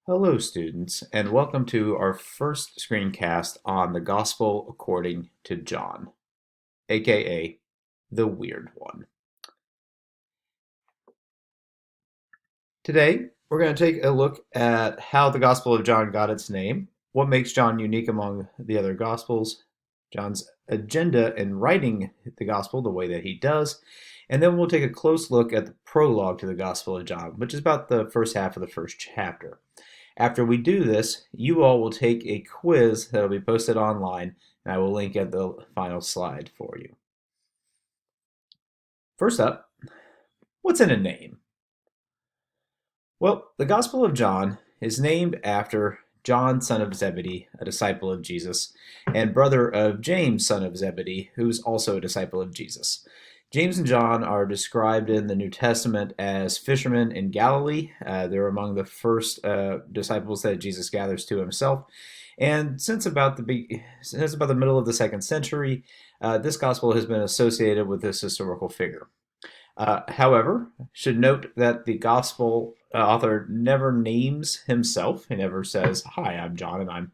Hello, students, and welcome to our first screencast on the Gospel according to John, aka the Weird One. Today, we're going to take a look at how the Gospel of John got its name, what makes John unique among the other Gospels, John's agenda in writing the Gospel the way that he does, and then we'll take a close look at the prologue to the Gospel of John, which is about the first half of the first chapter. After we do this, you all will take a quiz that will be posted online, and I will link at the final slide for you. First up, what's in a name? Well, the Gospel of John is named after John, son of Zebedee, a disciple of Jesus, and brother of James, son of Zebedee, who is also a disciple of Jesus. James and John are described in the New Testament as fishermen in Galilee. They're among the first disciples that Jesus gathers to himself. And since about the middle of the second century, this gospel has been associated with this historical figure. However, should note that the gospel author never names himself. He never says, "Hi, I'm John, and I'm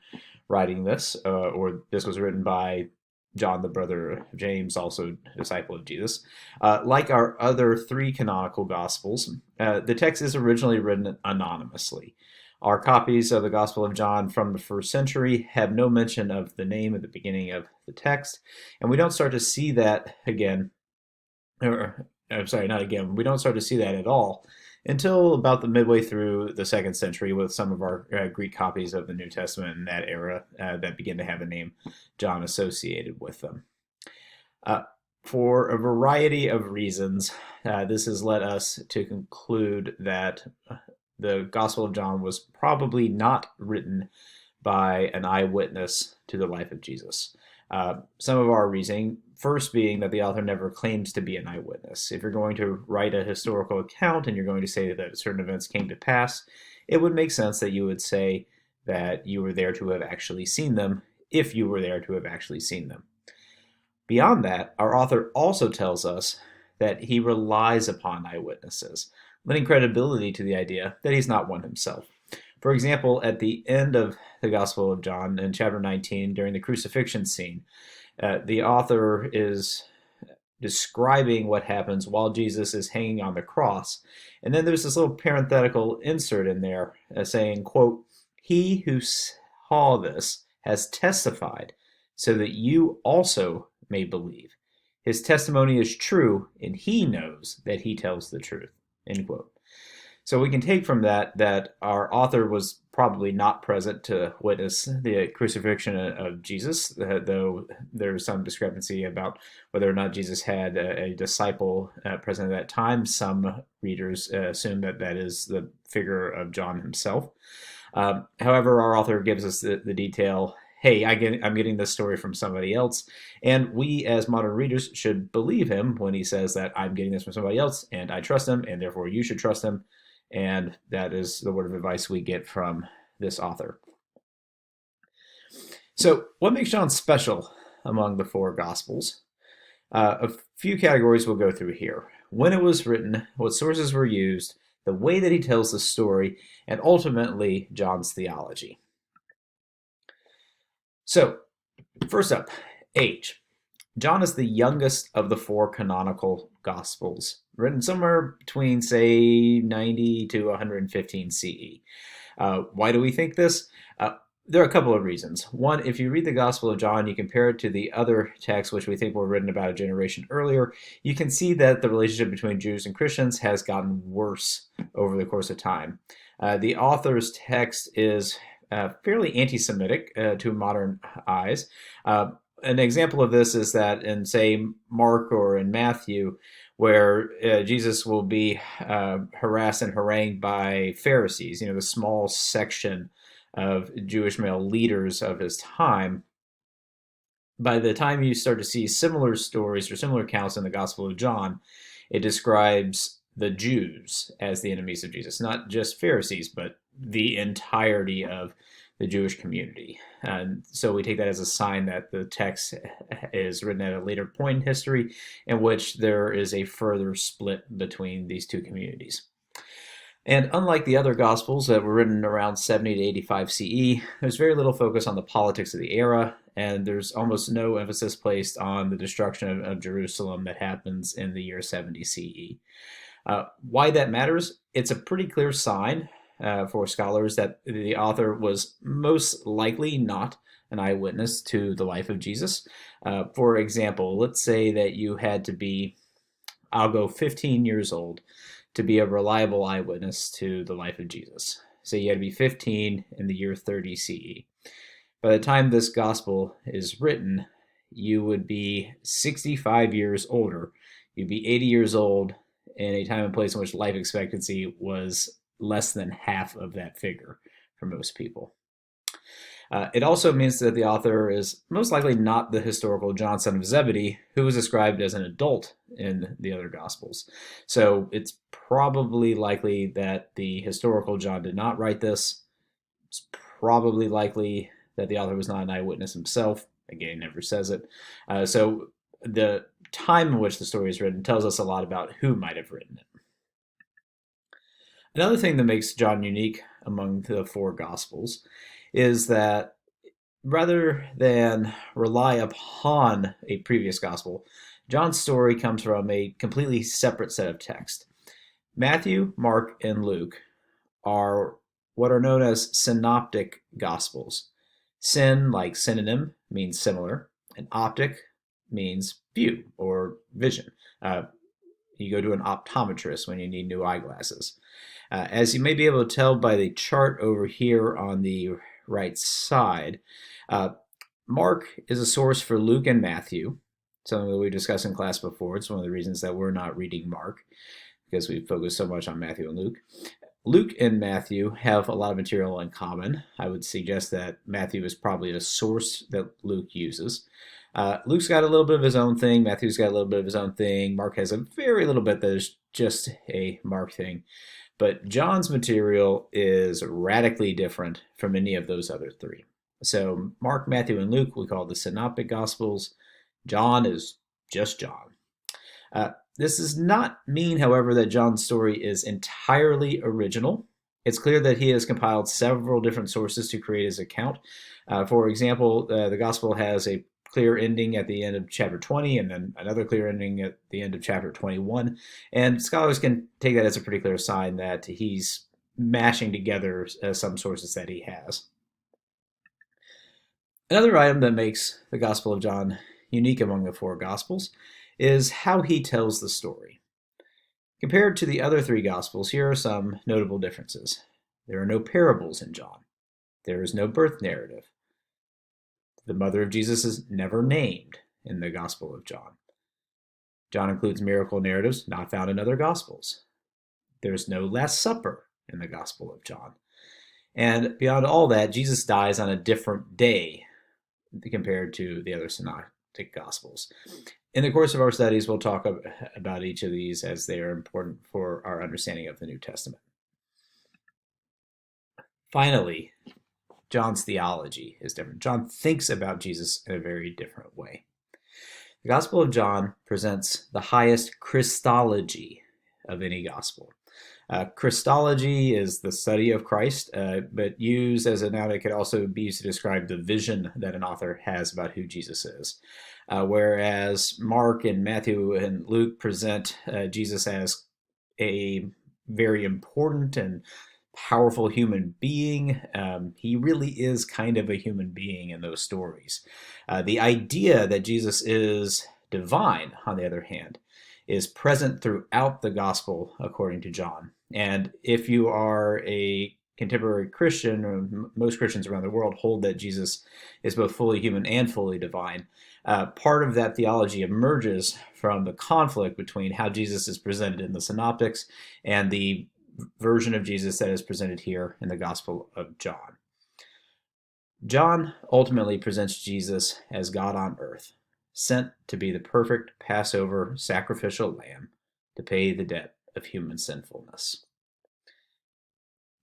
writing this," or "This was written by John, the brother of James, also a disciple of Jesus." Like our other three canonical Gospels, the text is originally written anonymously. Our copies of the Gospel of John from the first century have no mention of the name at the beginning of the text, and we don't start to see that again, or I'm sorry, not again, we don't start to see that at all until about the midway through the second century with some of our Greek copies of the New Testament in that era that begin to have the name John associated with them. Uh, for a variety of reasons, this has led us to conclude that the Gospel of John was probably not written by an eyewitness to the life of Jesus. Some of our reasoning, first being that the author never claims to be an eyewitness. If you're going to write a historical account and you're going to say that certain events came to pass, it would make sense that you would say that you were there to have actually seen them, if you were there to have actually seen them. Beyond that, our author also tells us that he relies upon eyewitnesses, lending credibility to the idea that he's not one himself. For example, at the end of the Gospel of John, in chapter 19, during the crucifixion scene, the author is describing what happens while Jesus is hanging on the cross. And then there's this little parenthetical insert in there saying, quote, "He who saw this has testified so that you also may believe. His testimony is true, and he knows that he tells the truth." End quote. So we can take from that that our author was probably not present to witness the crucifixion of Jesus, though there's some discrepancy about whether or not Jesus had a disciple present at that time. Some readers assume that that is the figure of John himself. However, our author gives us the detail. Hey, I'm getting this story from somebody else. And we, as modern readers, should believe him when he says that I'm getting this from somebody else and I trust him, and therefore you should trust him. And that is the word of advice we get from this author. So, what makes John special among the four Gospels? A few categories we'll go through here: when it was written, what sources were used, the way that he tells the story, and ultimately, John's theology. So, first up, age. John is the youngest of the four canonical Gospels, written somewhere between, say, 90 to 115 CE. Why do we think this? There are a couple of reasons. One, if you read the Gospel of John, you compare it to the other texts, which we think were written about a generation earlier, you can see that the relationship between Jews and Christians has gotten worse over the course of time. The author's text is fairly anti Semitic to modern eyes. An example of this is that in, say, Mark or in Matthew, where Jesus will be harassed and harangued by Pharisees, the small section of Jewish male leaders of his time. By the time you start to see similar stories or similar accounts in the Gospel of John, it describes the Jews as the enemies of Jesus, not just Pharisees, but the entirety of the Jewish community. And so we take that as a sign that the text is written at a later point in history in which there is a further split between these two communities. And unlike the other Gospels that were written around 70 to 85 CE, there's very little focus on the politics of the era, and there's almost no emphasis placed on the destruction of Jerusalem that happens in the year 70 CE. Why that matters? It's a pretty clear sign for scholars that the author was most likely not an eyewitness to the life of Jesus. For example, let's say that you had to be, I'll go 15 years old to be a reliable eyewitness to the life of Jesus. So you had to be 15 in the year 30 CE. By the time this gospel is written, you would be 65 years older. You'd be 80 years old in a time and place in which life expectancy was less than half of that figure for most people. It also means that the author is most likely not the historical John, son of Zebedee, who was described as an adult in the other Gospels. So it's probably likely that the historical John did not write this. It's probably likely that the author was not an eyewitness himself. Again, he never says it. So the time in which the story is written tells us a lot about who might have written it. Another thing that makes John unique among the four Gospels is that rather than rely upon a previous gospel, John's story comes from a completely separate set of text. Matthew, Mark, and Luke are what are known as synoptic gospels. Syn, like synonym, means similar, and optic means view or vision. You go to an optometrist when you need new eyeglasses. As you may be able to tell by the chart over here on the right side, Mark is a source for Luke and Matthew, something that we discussed in class before. It's one of the reasons that we're not reading Mark, because we focus so much on Matthew and Luke. Luke and Matthew have a lot of material in common. I would suggest that Matthew is probably a source that Luke uses. Luke's got a little bit of his own thing. Matthew's got a little bit of his own thing. Mark has a very little bit that is just a Mark thing. But John's material is radically different from any of those other three. So Mark, Matthew, and Luke we call the Synoptic Gospels. John is just John. This does not mean, however, that John's story is entirely original. It's clear that he has compiled several different sources to create his account. For example, the Gospel has a clear ending at the end of chapter 20 and then another clear ending at the end of chapter 21. And scholars can take that as a pretty clear sign that he's mashing together some sources that he has. Another item that makes the Gospel of John unique among the four Gospels is how he tells the story. Compared to the other three Gospels, here are some notable differences. There are no parables in John. There is no birth narrative. The mother of Jesus is never named in the Gospel of John. John includes miracle narratives not found in other Gospels. There's no Last Supper in the Gospel of John. And beyond all that, Jesus dies on a different day compared to the other synoptic Gospels. In the course of our studies, we'll talk about each of these as they are important for our understanding of the New Testament. Finally, John's theology is different. John thinks about Jesus in a very different way. The Gospel of John presents the highest Christology of any gospel. Christology is the study of Christ, but used as a noun, it could also be used to describe the vision that an author has about who Jesus is. Whereas Mark and Matthew and Luke present Jesus as a very important and powerful human being. He really is kind of a human being in those stories. The idea that Jesus is divine, on the other hand, is present throughout the gospel according to John. And if you are a contemporary Christian, or most Christians around the world hold that Jesus is both fully human and fully divine, part of that theology emerges from the conflict between how Jesus is presented in the Synoptics and the version of Jesus that is presented here in the Gospel of John. John ultimately presents Jesus as God on earth, sent to be the perfect Passover sacrificial lamb to pay the debt of human sinfulness.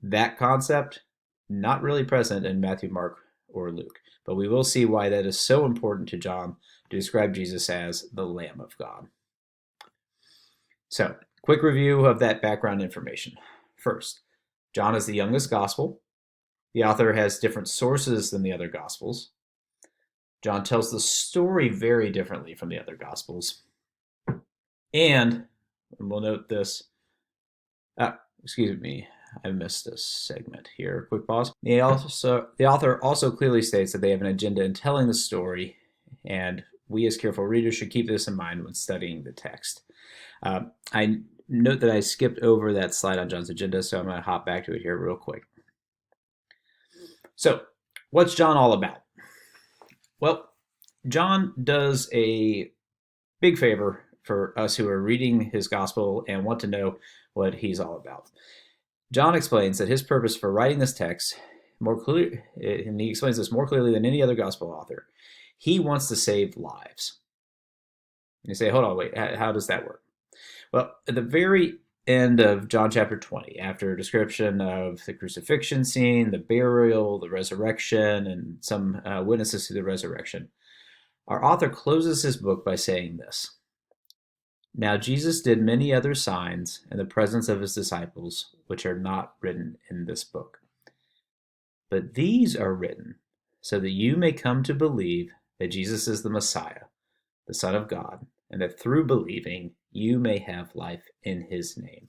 That concept, not really present in Matthew, Mark, or Luke, but we will see why that is so important to John to describe Jesus as the Lamb of God. So, quick review of that background information. First, John is the youngest gospel. The author has different sources than the other gospels. John tells the story very differently from the other gospels. And we'll note this. Excuse me, I missed a segment here. Quick pause. The author also clearly states that they have an agenda in telling the story, and we as careful readers should keep this in mind when studying the text. I note that I skipped over that slide on John's agenda, so I'm going to hop back to it here real quick. So, what's John all about? Well, John does a big favor for us who are reading his gospel and want to know what he's all about. John explains that his purpose for writing this text more clearly, and he explains this more clearly than any other gospel author. He wants to save lives. And you say, hold on, wait, how does that work? Well, at the very end of John chapter 20, after a description of the crucifixion scene, the burial, the resurrection, and some witnesses to the resurrection, our author closes his book by saying this. Now Jesus did many other signs in the presence of his disciples, which are not written in this book. But these are written so that you may come to believe that Jesus is the Messiah, the Son of God, and that through believing you may have life in his name.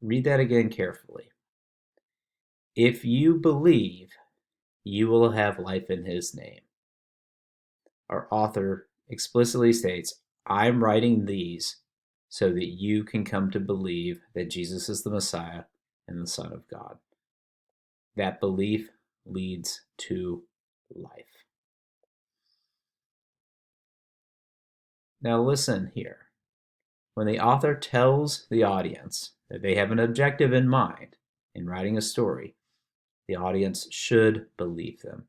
Read that again carefully. If you believe, you will have life in his name. Our author explicitly states, I'm writing these so that you can come to believe that Jesus is the Messiah and the Son of God. That belief leads to life. Now listen here. When the author tells the audience that they have an objective in mind in writing a story, the audience should believe them.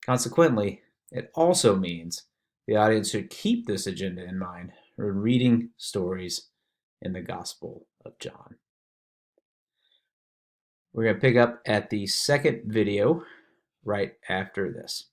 Consequently, it also means the audience should keep this agenda in mind when reading stories in the Gospel of John. We're going to pick up at the second video right after this.